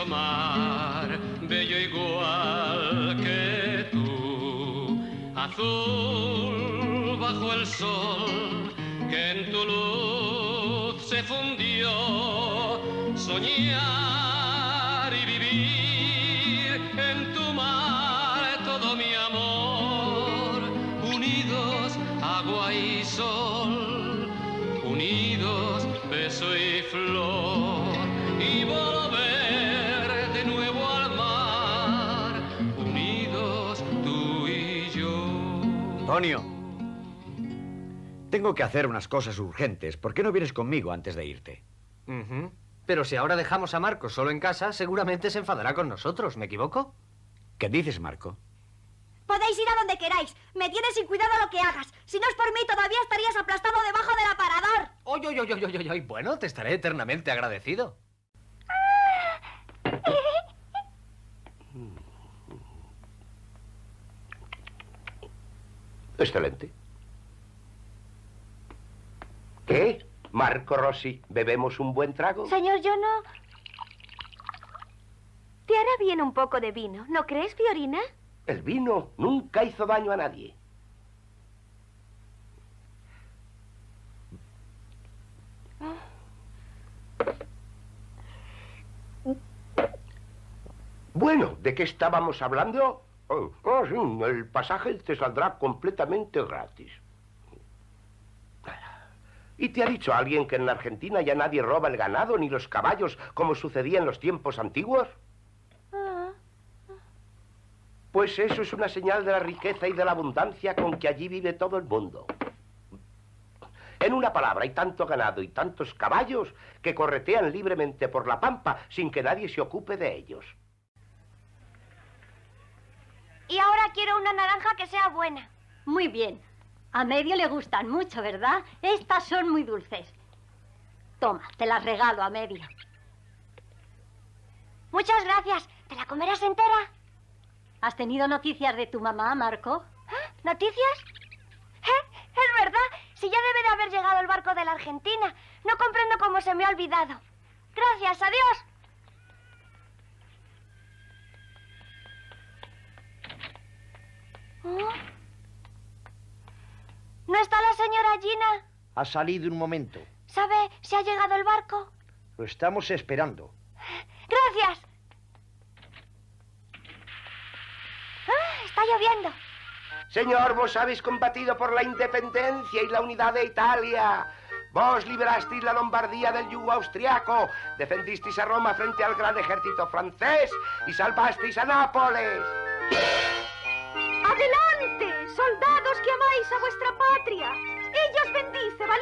inmenso mar, bello igual que tú, azul bajo el sol, que en tu luz se fundió, soñar y vivir en tu mar todo mi amor, unidos agua y sol, unidos beso y flor, y volver de nuevo al mar, unidos tú y yo. Antonio, tengo que hacer unas cosas urgentes. ¿Por qué no vienes conmigo antes de irte? Pero si ahora dejamos a Marco solo en casa, seguramente se enfadará con nosotros. ¿Me equivoco? ¿Qué dices, Marco? Podéis ir a donde queráis. Me tienes sin cuidado lo que hagas. Si no es por mí, todavía estarías aplastado debajo del aparador. ¡Oy! Bueno, te estaré eternamente agradecido. Excelente. ¿Qué? Marco Rossi, ¿bebemos un buen trago? Señor, yo no... Te hará bien un poco de vino, ¿no crees, Fiorina? El vino nunca hizo daño a nadie. Bueno, ¿de qué estábamos hablando? Sí, el pasaje te saldrá completamente gratis. ¿Y te ha dicho alguien que en la Argentina ya nadie roba el ganado ni los caballos como sucedía en los tiempos antiguos? Pues eso es una señal de la riqueza y de la abundancia con que allí vive todo el mundo. En una palabra, hay tanto ganado y tantos caballos que corretean libremente por la pampa sin que nadie se ocupe de ellos. Y ahora quiero una naranja que sea buena. Muy bien. A Medio le gustan mucho, ¿verdad? Estas son muy dulces. Toma, te las regalo a Medio. Muchas gracias. ¿Te la comerás entera? ¿Has tenido noticias de tu mamá, Marco? ¿Noticias? Es verdad. Si ya debe de haber llegado el barco de la Argentina. No comprendo cómo se me ha olvidado. Gracias, adiós. ¿No está la señora Gina? Ha salido un momento. ¿Sabe si ha llegado el barco? Lo estamos esperando. ¡Gracias! Está lloviendo. Señor, vos habéis combatido por la independencia y la unidad de Italia. Vos liberasteis la Lombardía del yugo austriaco, defendisteis a Roma frente al gran ejército francés y salvasteis a Nápoles. ¡Adelante, soldados que amáis a vuestra patria! ¡Ella os bendice, valientes!